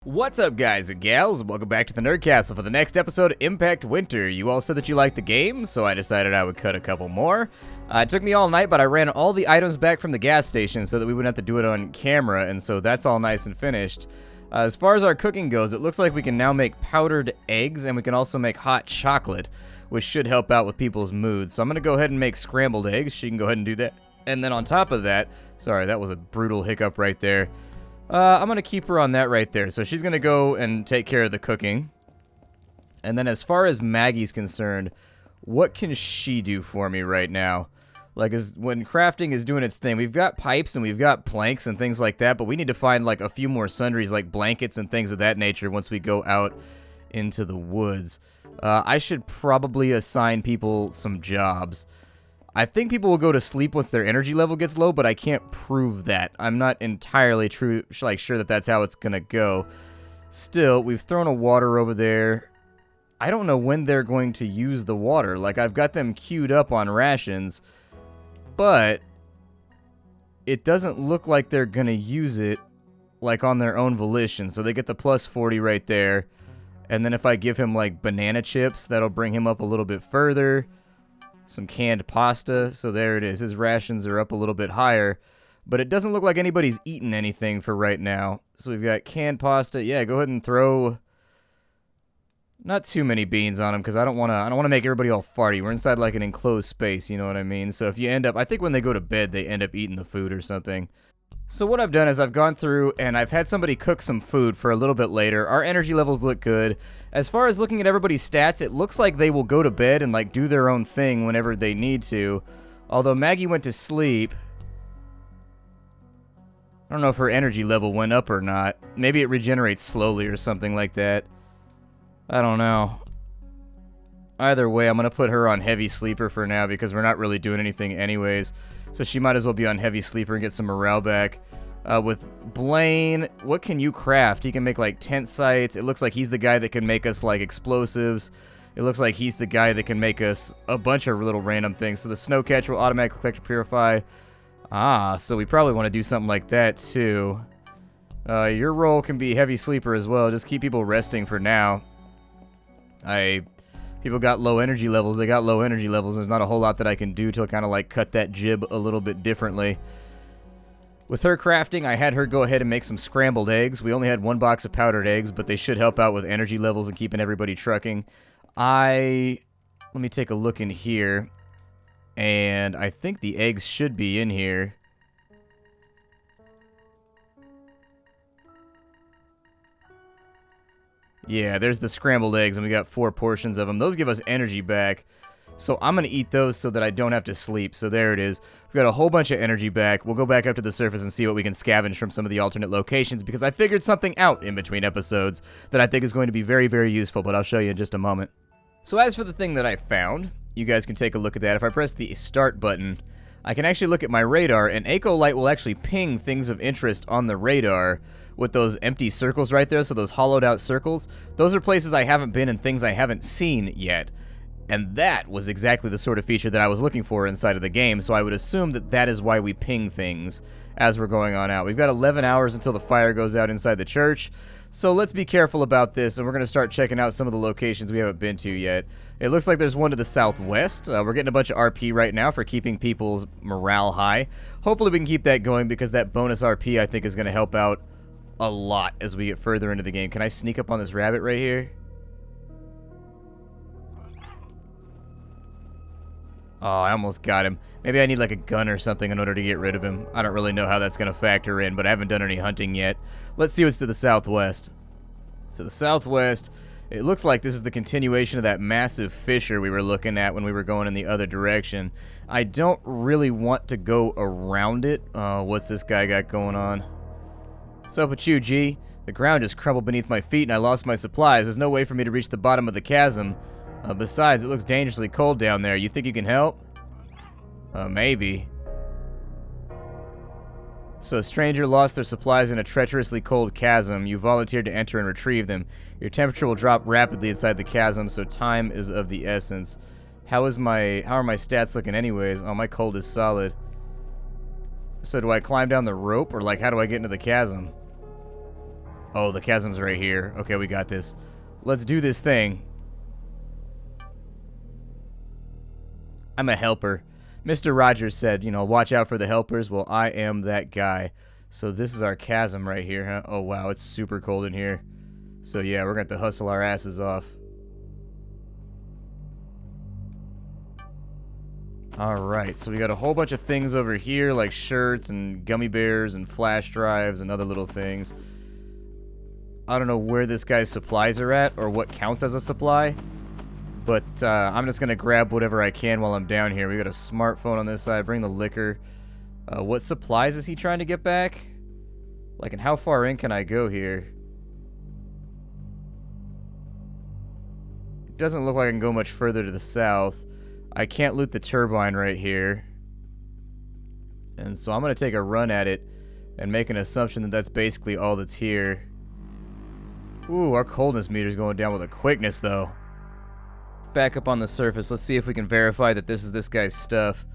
What's up, guys and gals? Welcome back to the Nerd Castle for the next episode of Impact Winter. You all said that you liked the game, so I decided I would cut a couple more. It took me all night, but I ran all the items back from the gas station so that we wouldn't have to do it on camera, and so that's all nice and finished. As far as our cooking goes, it looks like we can now make powdered eggs, and we can also make hot chocolate, which should help out with people's moods. So I'm going to go ahead and make scrambled eggs. She can go ahead and do that. And then on top of that, sorry, that was a brutal hiccup right there. I'm going to keep her on that right there. So she's going to go and take care of the cooking. And then as far as Maggie's concerned, what can she do for me right now? Like, when crafting is doing its thing, we've got pipes and we've got planks and things like that, but we need to find, like, a few more sundries, like blankets and things of that nature once we go out into the woods. I should probably assign people some jobs. I think people will go to sleep once their energy level gets low, but I can't prove that. I'm not entirely sure that that's how it's going to go. Still, we've thrown a water over there. I don't know when they're going to use the water. Like, I've got them queued up on rations, but it doesn't look like they're going to use it, like, on their own volition. So they get the plus 40 right there. And then if I give him, like, banana chips, that'll bring him up a little bit further. Some canned pasta, so there it is. His rations are up a little bit higher, but it doesn't look like anybody's eaten anything for right now. So we've got canned pasta. Yeah, go ahead and throw not too many beans on them because I don't want to make everybody all farty. We're inside like an enclosed space, you know what I mean? So if you end up, I think when they go to bed, they end up eating the food or something. So what I've done is I've gone through and I've had somebody cook some food for a little bit later. Our energy levels look good. As far as looking at everybody's stats, it looks like they will go to bed and like do their own thing whenever they need to. Although Maggie went to sleep. I don't know if her energy level went up or not. Maybe it regenerates slowly or something like that. I don't know. Either way, I'm going to put her on heavy sleeper for now because we're not really doing anything anyways. So she might as well be on heavy sleeper and get some morale back. With Blaine, what can you craft? He can make like tent sites. It looks like he's the guy that can make us like explosives. It looks like he's the guy that can make us a bunch of little random things. So the snow catcher will automatically collect and purify. So we probably want to do something like that too. Your role can be heavy sleeper as well. Just keep people resting for now. People got low energy levels. They got low energy levels. There's not a whole lot that I can do to kind of like cut that jib a little bit differently. With her crafting, I had her go ahead and make some scrambled eggs. We only had one box of powdered eggs, but they should help out with energy levels and keeping everybody trucking. Let me take a look in here. And I think the eggs should be in here. Yeah, there's the scrambled eggs, and we got 4 portions of them. Those give us energy back, so I'm going to eat those so that I don't have to sleep. So there it is. We've got a whole bunch of energy back. We'll go back up to the surface and see what we can scavenge from some of the alternate locations, because I figured something out in between episodes that I think is going to be very, very useful, but I'll show you in just a moment. So as for the thing that I found, you guys can take a look at that. If I press the start button, I can actually look at my radar, and Echo Light will actually ping things of interest on the radar with those empty circles right there, so those hollowed out circles. Those are places I haven't been and things I haven't seen yet. And that was exactly the sort of feature that I was looking for inside of the game, so I would assume that that is why we ping things as we're going on out. We've got 11 hours until the fire goes out inside the church, so let's be careful about this, and we're going to start checking out some of the locations we haven't been to yet. It looks like there's one to the southwest. We're getting a bunch of RP right now for keeping people's morale high. Hopefully we can keep that going because that bonus RP I think is going to help out a lot as we get further into the game. Can I sneak up on this rabbit right here? Oh, I almost got him. Maybe I need like a gun or something in order to get rid of him. I don't really know how that's going to factor in, but I haven't done any hunting yet. Let's see what's to the southwest. So the southwest, it looks like this is the continuation of that massive fissure we were looking at when we were going in the other direction. I don't really want to go around it. What's this guy got going on? What's up with you, G? The ground just crumbled beneath my feet and I lost my supplies. There's no way for me to reach the bottom of the chasm. Besides, it looks dangerously cold down there. You think you can help? Maybe. So a stranger lost their supplies in a treacherously cold chasm. You volunteered to enter and retrieve them. Your temperature will drop rapidly inside the chasm, so time is of the essence. How are my stats looking anyways? Oh, my cold is solid. So do I climb down the rope, or like how do I get into the chasm? Oh, the chasm's right here. Okay, we got this. Let's do this thing. I'm a helper. Mr. Rogers said, you know, watch out for the helpers. Well, I am that guy. So this is our chasm right here, huh? Oh, wow, it's super cold in here. So, yeah, we're going to have to hustle our asses off. Alright, so we got a whole bunch of things over here, like shirts and gummy bears and flash drives and other little things. I don't know where this guy's supplies are at or what counts as a supply. But I'm just going to grab whatever I can while I'm down here. We got a smartphone on this side. Bring the liquor. What supplies is he trying to get back? Like, and how far in can I go here? It doesn't look like I can go much further to the south. I can't loot the turbine right here. And so I'm going to take a run at it and make an assumption that that's basically all that's here. Ooh, our coldness meter's going down with a quickness, though. Back up on the surface. Let's see if we can verify that this is this guy's stuff.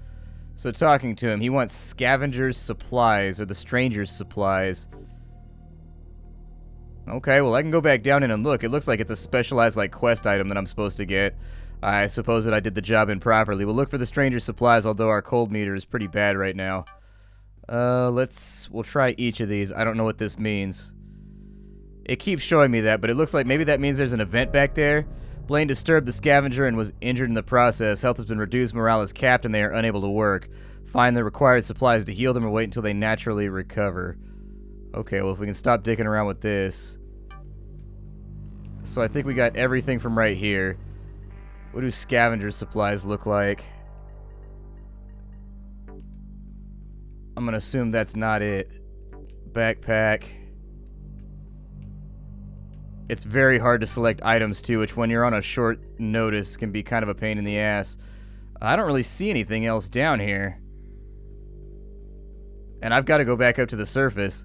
So talking to him, he wants Scavenger's supplies, or the Stranger's supplies. Okay, well I can go back down in and look. It looks like it's a specialized like quest item that I'm supposed to get. I suppose that I did the job improperly. We'll look for the Stranger's supplies, although our cold meter is pretty bad right now. We'll try each of these. I don't know what this means. It keeps showing me that, but it looks like maybe that means there's an event back there. Blaine disturbed the Scavenger and was injured in the process. Health has been reduced, morale is capped, and they are unable to work. Find the required supplies to heal them or wait until they naturally recover. Okay, well if we can stop dicking around with this. So I think we got everything from right here. What do Scavenger supplies look like? I'm gonna assume that's not it. Backpack. It's very hard to select items, too, which when you're on a short notice can be kind of a pain in the ass. I don't really see anything else down here. And I've got to go back up to the surface.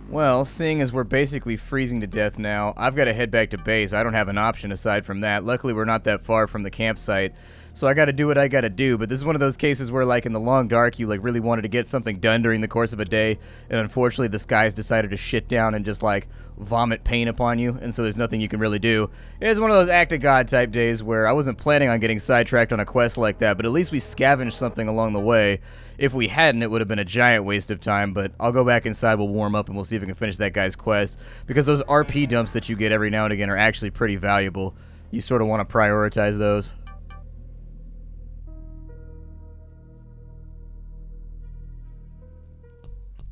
Well, seeing as we're basically freezing to death now, I've got to head back to base. I don't have an option aside from that. Luckily, we're not that far from the campsite. So I got to do what I got to do, but this is one of those cases where, like, in the long dark, you, like, really wanted to get something done during the course of a day, and unfortunately the skies decided to shit down and just, like, vomit pain upon you, and so there's nothing you can really do. It's one of those act of God type days where I wasn't planning on getting sidetracked on a quest like that, but at least we scavenged something along the way. If we hadn't, it would have been a giant waste of time, but I'll go back inside, we'll warm up, and we'll see if we can finish that guy's quest, because those RP dumps that you get every now and again are actually pretty valuable. You sort of want to prioritize those.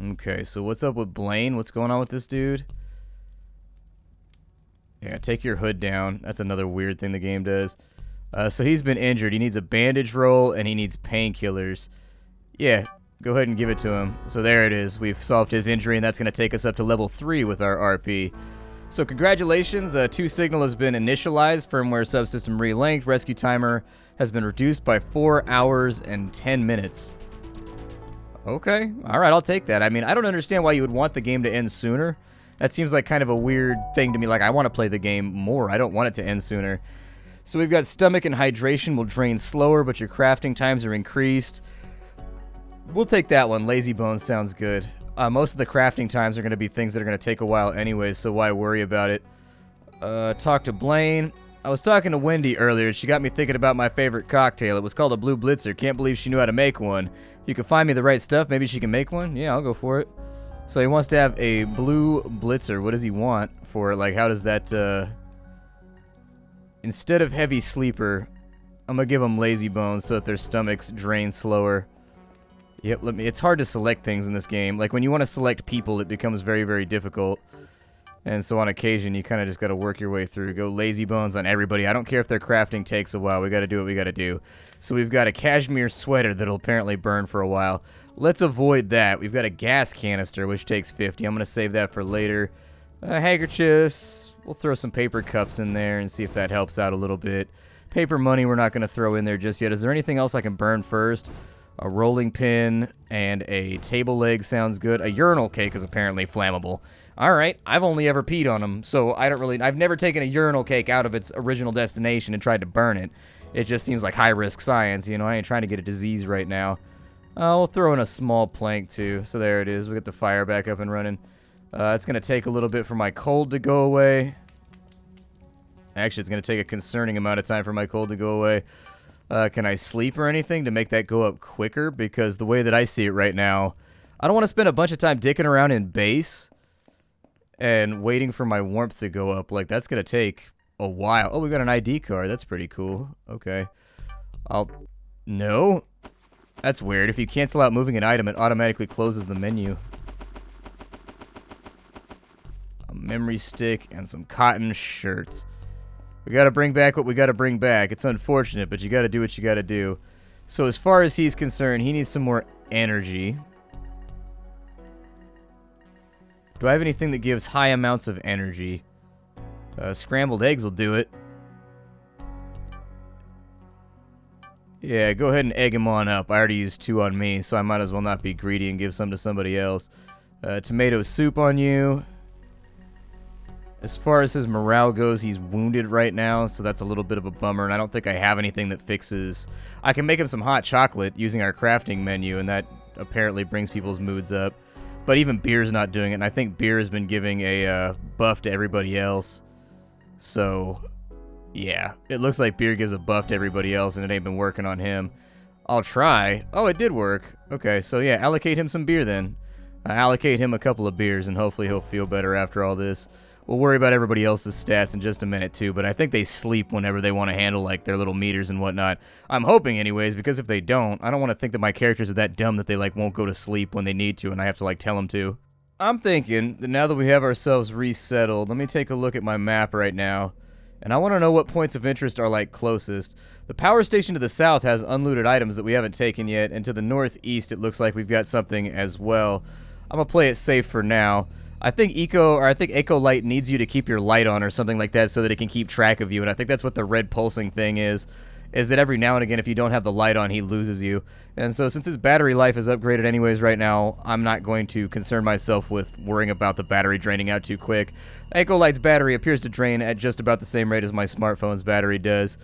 Okay, so what's up with Blaine? What's going on with this dude? Yeah, take your hood down. That's another weird thing the game does. So he's been injured. He needs a bandage roll, and he needs painkillers. Yeah, go ahead and give it to him. So there it is. We've solved his injury, and that's going to take us up to level 3 with our RP. So congratulations. 2 signal has been initialized. Firmware subsystem relinked. Rescue timer has been reduced by 4 hours and 10 minutes. Okay, alright, I'll take that. I mean, I don't understand why you would want the game to end sooner. That seems like kind of a weird thing to me. Like, I want to play the game more. I don't want it to end sooner. So we've got stomach and hydration will drain slower, but your crafting times are increased. We'll take that one. Lazy bones sounds good. Most of the crafting times are going to be things that are going to take a while anyways, so why worry about it? Talk to Blaine. I was talking to Wendy earlier. She got me thinking about my favorite cocktail. It was called a Blue Blitzer. Can't believe she knew how to make one. If you can find me the right stuff, maybe she can make one. Yeah, I'll go for it. So he wants to have a Blue Blitzer. What does he want for it? Like, how does that, Instead of Heavy Sleeper, I'm going to give them Lazy Bones so that their stomachs drain slower. Yep, it's hard to select things in this game. Like, when you want to select people, it becomes very, very difficult. And so on occasion, you kind of just got to work your way through. Go Lazy Bones on everybody. I don't care if their crafting takes a while. We got to do what we got to do. So we've got a cashmere sweater that'll apparently burn for a while. Let's avoid that. We've got a gas canister, which takes 50. I'm going to save that for later. Handkerchiefs. We'll throw some paper cups in there and see if that helps out a little bit. Paper money we're not going to throw in there just yet. Is there anything else I can burn first? A rolling pin and a table leg sounds good. A urinal cake is apparently flammable. Alright, I've only ever peed on them, so I've never taken a urinal cake out of its original destination and tried to burn it. It just seems like high-risk science, you know, I ain't trying to get a disease right now. We'll throw in a small plank, too, so there it is. We get the fire back up and running. It's going to take a little bit for my cold to go away. Actually, it's going to take a concerning amount of time for my cold to go away. Can I sleep or anything to make that go up quicker? Because the way that I see it right now, I don't want to spend a bunch of time dicking around in base and waiting for my warmth to go up. Like, that's going to take a while. Oh, we got an ID card. That's pretty cool. Okay. No. That's weird. If you cancel out moving an item, it automatically closes the menu. A memory stick and some cotton shirts. We gotta bring back what we gotta bring back. It's unfortunate, but you gotta do what you gotta do. So as far as he's concerned, he needs some more energy. Do I have anything that gives high amounts of energy? Scrambled eggs will do it. Yeah, go ahead and egg him on up. I already used 2 on me, so I might as well not be greedy and give some to somebody else. Tomato soup on you. As far as his morale goes, he's wounded right now, so that's a little bit of a bummer, and I don't think I have anything that fixes... I can make him some hot chocolate using our crafting menu, and that apparently brings people's moods up. But even beer's not doing it, and I think beer has been giving a buff to everybody else. So, yeah. It looks like beer gives a buff to everybody else, and it ain't been working on him. I'll try. Oh, it did work. Okay, so yeah, allocate him some beer then. Allocate him a couple of beers, and hopefully he'll feel better after all this. We'll worry about everybody else's stats in just a minute, too, but I think they sleep whenever they want to handle, like, their little meters and whatnot. I'm hoping, anyways, because if they don't, I don't want to think that my characters are that dumb that they, like, won't go to sleep when they need to, and I have to, like, tell them to. I'm thinking that now that we have ourselves resettled, let me take a look at my map right now, and I want to know what points of interest are, like, closest. The power station to the south has unlooted items that we haven't taken yet, and to the northeast it looks like we've got something as well. I'm going to play it safe for now. I think Eco Light needs you to keep your light on or something like that so that it can keep track of you, and I think that's what the red pulsing thing is that every now and again, if you don't have the light on, he loses you. And so since his battery life is upgraded anyways right now, I'm not going to concern myself with worrying about the battery draining out too quick. Eco Light's battery appears to drain at just about the same rate as my smartphone's battery does.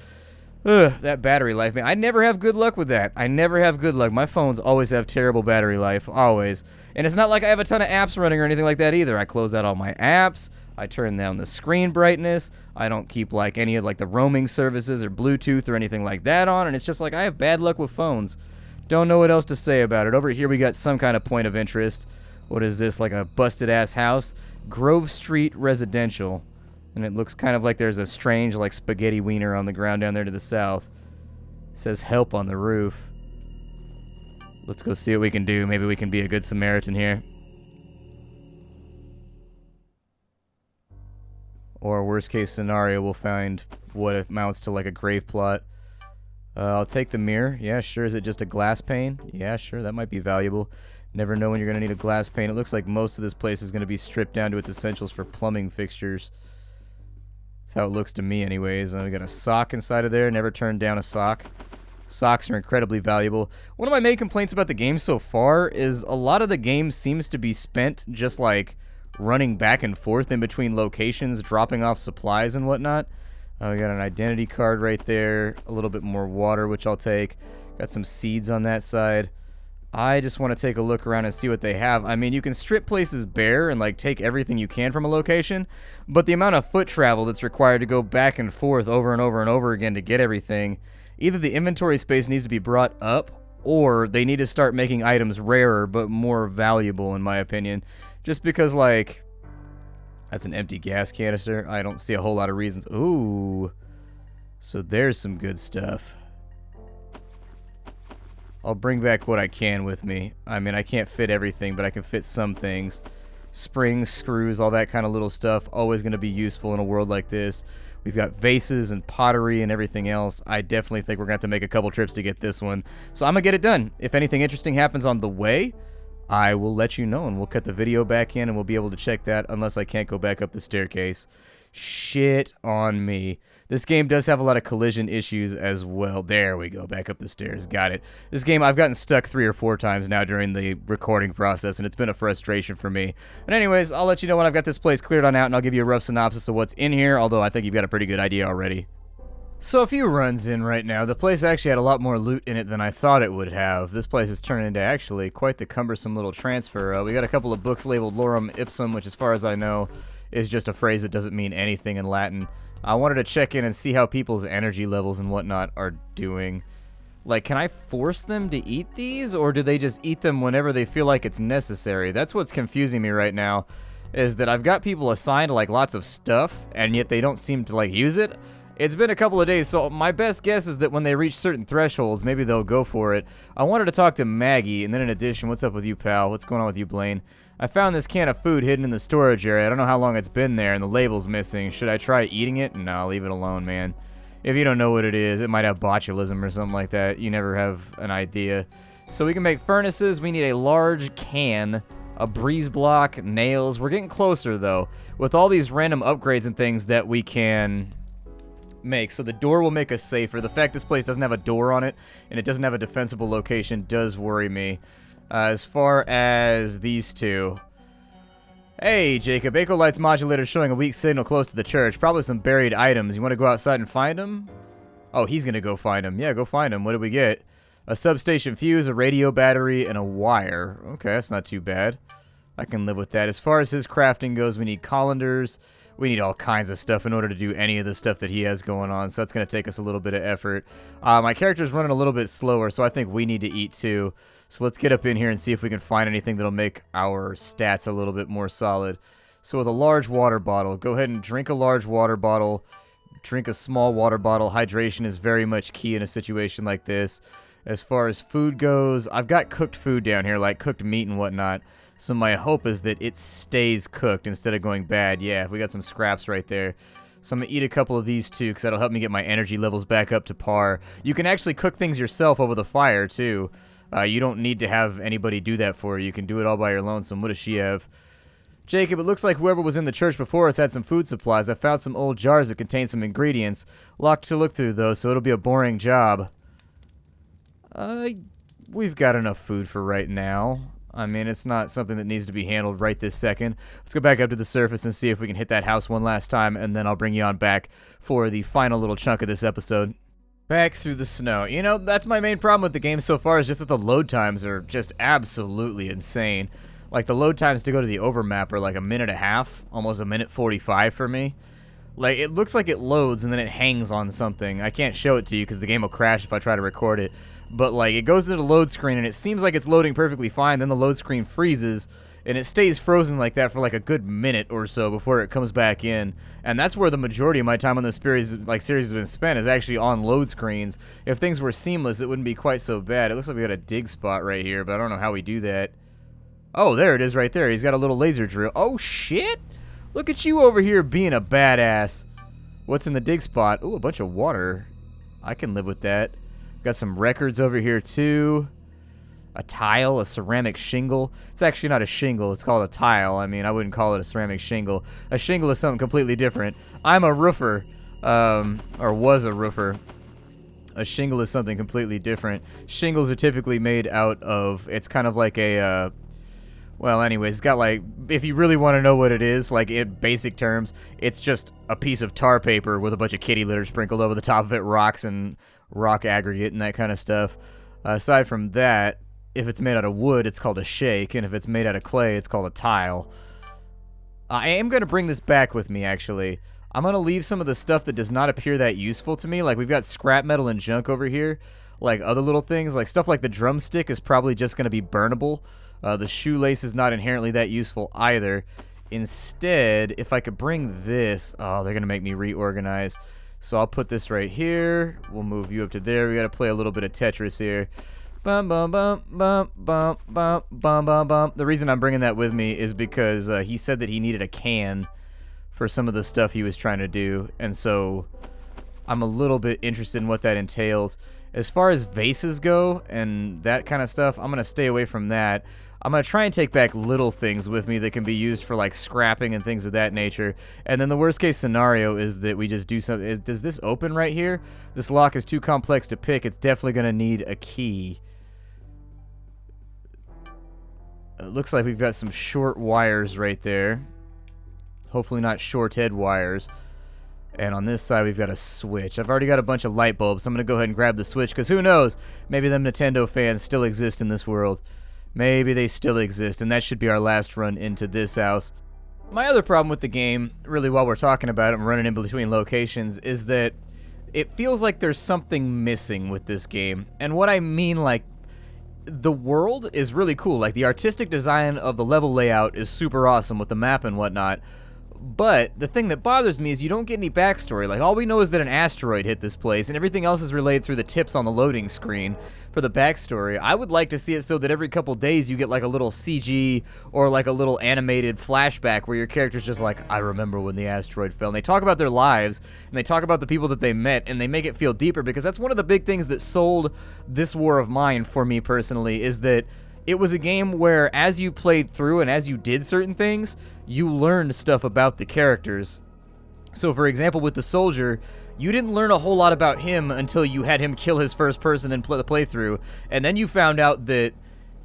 Ugh, that battery life, man. I never have good luck with that. I never have good luck. My phones always have terrible battery life, always. And it's not like I have a ton of apps running or anything like that either. I close out all my apps. I turn down the screen brightness. I don't keep like any of like the roaming services or Bluetooth or anything like that on. And it's just like I have bad luck with phones. Don't know what else to say about it. Over here we got some kind of point of interest. What is this, like a busted ass house? Grove Street Residential. And it looks kind of like there's a strange like spaghetti wiener on the ground down there to the south. It says help on the roof. Let's go see what we can do. Maybe we can be a good Samaritan here. Or worst case scenario, we'll find what amounts to like a grave plot. I'll take the mirror. Yeah, sure. Is it just a glass pane? Yeah, sure. That might be valuable. Never know when you're going to need a glass pane. It looks like most of this place is going to be stripped down to its essentials for plumbing fixtures. That's how it looks to me anyways. We got a sock inside of there. Never turned down a sock. Socks are incredibly valuable. One of my main complaints about the game so far is a lot of the game seems to be spent just like running back and forth in between locations, dropping off supplies and whatnot. We got an identity card right there. A little bit more water, which I'll take. Got some seeds on that side. I just want to take a look around and see what they have. I mean, you can strip places bare and like take everything you can from a location, but the amount of foot travel that's required to go back and forth over and over and over again to get everything, either the inventory space needs to be brought up or they need to start making items rarer but more valuable, in my opinion. Just because, like, that's an empty gas canister. I don't see a whole lot of reasons. Ooh, so there's some good stuff. I'll bring back what I can with me. I mean, I can't fit everything, but I can fit some things. Springs, screws, all that kind of little stuff. Always going to be useful in a world like this. We've got vases and pottery and everything else. I definitely think we're going to have to make a couple trips to get this one. So I'm going to get it done. If anything interesting happens on the way, I will let you know, and we'll cut the video back in, and we'll be able to check that unless I can't go back up the staircase. Shit on me. This game does have a lot of collision issues as well. There we go, back up the stairs. Got it. This game, I've gotten stuck 3 or 4 times now during the recording process, and it's been a frustration for me. But anyways, I'll let you know when I've got this place cleared on out, and I'll give you a rough synopsis of what's in here, although I think you've got a pretty good idea already. So a few runs in right now. The place actually had a lot more loot in it than I thought it would have. This place has turned into actually quite the cumbersome little transfer. We got a couple of books labeled Lorem Ipsum, which as far as I know is just a phrase that doesn't mean anything in Latin. I wanted to check in and see how people's energy levels and whatnot are doing. Like, can I force them to eat these, or do they just eat them whenever they feel like it's necessary? That's what's confusing me right now, is that I've got people assigned, like, lots of stuff, and yet they don't seem to, like, use it. It's been a couple of days, so my best guess is that when they reach certain thresholds, maybe they'll go for it. I wanted to talk to Maggie, and then in addition, what's up with you, pal? What's going on with you, Blaine? I found this can of food hidden in the storage area. I don't know how long it's been there, and the label's missing. Should I try eating it? No, leave it alone, man. If you don't know what it is, it might have botulism or something like that. You never have an idea. So we can make furnaces. We need a large can, a breeze block, nails. We're getting closer, though, with all these random upgrades and things that we can make. So the door will make us safer. The fact this place doesn't have a door on it and it doesn't have a defensible location does worry me. As far as these two. Hey, Jacob. Echo Light's modulator showing a weak signal close to the church. Probably some buried items. You want to go outside and find them? Oh, he's going to go find them. Yeah, go find them. What did we get? A substation fuse, a radio battery, and a wire. Okay, that's not too bad. I can live with that. As far as his crafting goes, we need colanders. We need all kinds of stuff in order to do any of the stuff that he has going on, so that's going to take us a little bit of effort. My character's running a little bit slower, so I think we need to eat too. So let's get up in here and see if we can find anything that'll make our stats a little bit more solid. So with a large water bottle, go ahead and drink a large water bottle. Drink a small water bottle. Hydration is very much key in a situation like this. As far as food goes, I've got cooked food down here, like cooked meat and whatnot. So my hope is that it stays cooked instead of going bad. Yeah, we got some scraps right there. So I'm going to eat a couple of these too, because that'll help me get my energy levels back up to par. You can actually cook things yourself over the fire too. You don't need to have anybody do that for you. You can do it all by your lonesome. What does she have? Jacob, it looks like whoever was in the church before us had some food supplies. I found some old jars that contain some ingredients. Locked to look through, though, so it'll be a boring job. We've got enough food for right now. I mean, it's not something that needs to be handled right this second. Let's go back up to the surface and see if we can hit that house one last time, and then I'll bring you on back for the final little chunk of this episode. Back through the snow. You know, that's my main problem with the game so far, is just that the load times are just absolutely insane. Like, the load times to go to the overmap are like a minute and a half, almost a minute 45 for me. Like, it looks like it loads and then it hangs on something. I can't show it to you because the game will crash if I try to record it. But, like, it goes into the load screen and it seems like it's loading perfectly fine, then the load screen freezes, and it stays frozen like that for like a good minute or so before it comes back in. And that's where the majority of my time on this series has been spent, is actually on load screens. If things were seamless, it wouldn't be quite so bad. It looks like we got a dig spot right here, but I don't know how we do that. Oh, there it is right there. He's got a little laser drill. Oh, shit! Look at you over here being a badass. What's in the dig spot? Ooh, a bunch of water. I can live with that. Got some records over here, too. A tile, a ceramic shingle. It's actually not a shingle. It's called a tile. I mean, I wouldn't call it a ceramic shingle. A shingle is something completely different. I'm a roofer, or was a roofer. A shingle is something completely different. Shingles are typically made out of, it's kind of like a, well, anyways, it's got like, if you really want to know what it is, like in basic terms, it's just a piece of tar paper with a bunch of kitty litter sprinkled over the top of it, rocks and rock aggregate and that kind of stuff. Aside from that, if it's made out of wood, it's called a shake, and if it's made out of clay, it's called a tile. I am going to bring this back with me, actually. I'm going to leave some of the stuff that does not appear that useful to me. Like, we've got scrap metal and junk over here. Like, other little things. Like, stuff like the drumstick is probably just going to be burnable. The shoelace is not inherently that useful either. Instead, if I could bring this... Oh, they're going to make me reorganize. So I'll put this right here. We'll move you up to there. We got to play a little bit of Tetris here. Bum, bum, bum, bum, bum, bum, bum, bum, bum. The reason I'm bringing that with me is because he said that he needed a can for some of the stuff he was trying to do. And so I'm a little bit interested in what that entails. As far as vases go and that kind of stuff, I'm going to stay away from that. I'm going to try and take back little things with me that can be used for, like, scrapping and things of that nature. And then the worst case scenario is that we just do something. Does this open right here? This lock is too complex to pick. It's definitely going to need a key. It looks like we've got some short wires right there. Hopefully not short head wires. And on this side, we've got a switch. I've already got a bunch of light bulbs, so I'm going to go ahead and grab the switch, because who knows? Maybe them Nintendo fans still exist in this world. Maybe they still exist, and that should be our last run into this house. My other problem with the game, really while we're talking about it and running in between locations, is that it feels like there's something missing with this game. And what I mean, like, the world is really cool. Like, the artistic design of the level layout is super awesome with the map and whatnot. But the thing that bothers me is you don't get any backstory. Like, all we know is that an asteroid hit this place, and everything else is relayed through the tips on the loading screen for the backstory. I would like to see it so that every couple days you get like a little CG or like a little animated flashback where your character's just like, I remember when the asteroid fell. And they talk about their lives, and they talk about the people that they met, and they make it feel deeper, because that's one of the big things that sold this War of Mine for me personally, is that it was a game where as you played through and as you did certain things, you learned stuff about the characters. So for example, with the soldier, you didn't learn a whole lot about him until you had him kill his first person in the playthrough, and then you found out that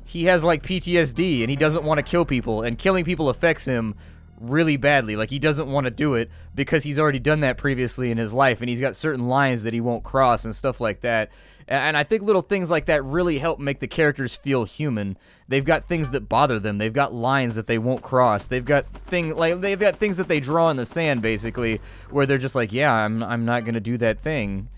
he has like PTSD and he doesn't want to kill people, and killing people affects him really badly. Like, he doesn't want to do it because he's already done that previously in his life, and he's got certain lines that he won't cross and stuff like that. And I think little things like that really help make the characters feel human. They've got things that bother them. They've got lines that they won't cross. They've got things that they draw in the sand, basically, where they're just like, yeah, I'm not gonna do that thing.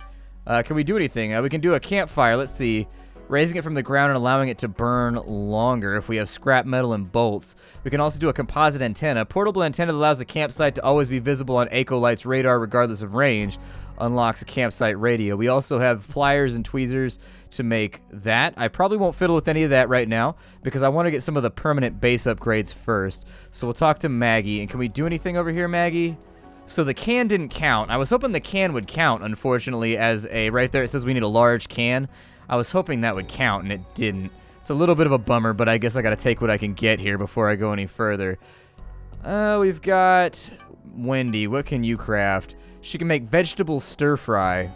Can we do anything? We can do a campfire. Let's see. Raising it from the ground and allowing it to burn longer if we have scrap metal and bolts. We can also do a composite antenna. Portable antenna that allows the campsite to always be visible on Ecolight's radar regardless of range. Unlocks a campsite radio. We also have pliers and tweezers to make that. I probably won't fiddle with any of that right now because I want to get some of the permanent base upgrades first. So we'll talk to Maggie. And can we do anything over here, Maggie? So the can didn't count. I was hoping the can would count, unfortunately, as a... Right there it says we need a large can. I was hoping that would count, and it didn't. It's a little bit of a bummer, but I guess I gotta take what I can get here before I go any further. We've got Wendy. What can you craft? She can make vegetable stir-fry.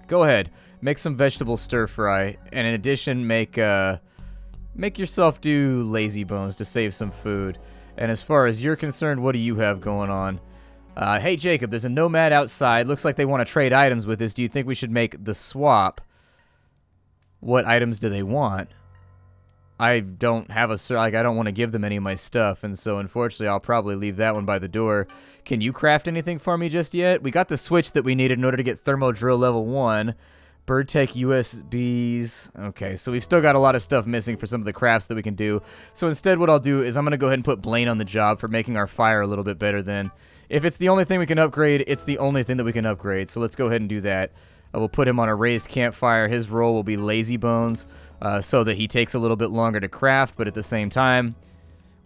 Go ahead. Make some vegetable stir-fry. And in addition, make yourself do lazy bones to save some food. And as far as you're concerned, what do you have going on? Hey, Jacob, there's a nomad outside. Looks like they want to trade items with us. Do you think we should make the swap? What items do they want? I don't have I don't want to give them any of my stuff, and so unfortunately I'll probably leave that one by the door. Can you craft anything for me just yet? We got the switch that we needed in order to get thermo drill level 1. Bird tech USBs. Okay, so we've still got a lot of stuff missing for some of the crafts that we can do. So instead what I'll do is I'm going to go ahead and put Blaine on the job for making our fire a little bit better then. If it's the only thing we can upgrade, it's the only thing that we can upgrade. So let's go ahead and do that. I will put him on a raised campfire. His role will be lazy bones, so that he takes a little bit longer to craft, but at the same time,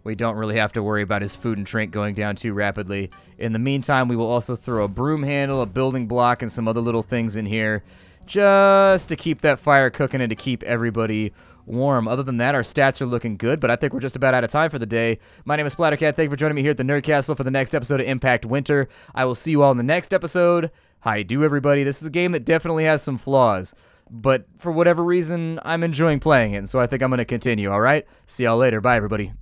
we don't really have to worry about his food and drink going down too rapidly. In the meantime, we will also throw a broom handle, a building block, and some other little things in here just to keep that fire cooking and to keep everybody warm. Other than that, our stats are looking good, but I think we're just about out of time for the day. My name is Splattercat. Thank you for joining me here at the Nerd Castle for the next episode of Impact Winter. I will see you all in the next episode. Hi, do everybody. This is a game that definitely has some flaws, but for whatever reason, I'm enjoying playing it, and so I think I'm going to continue, all right? See y'all later. Bye, everybody.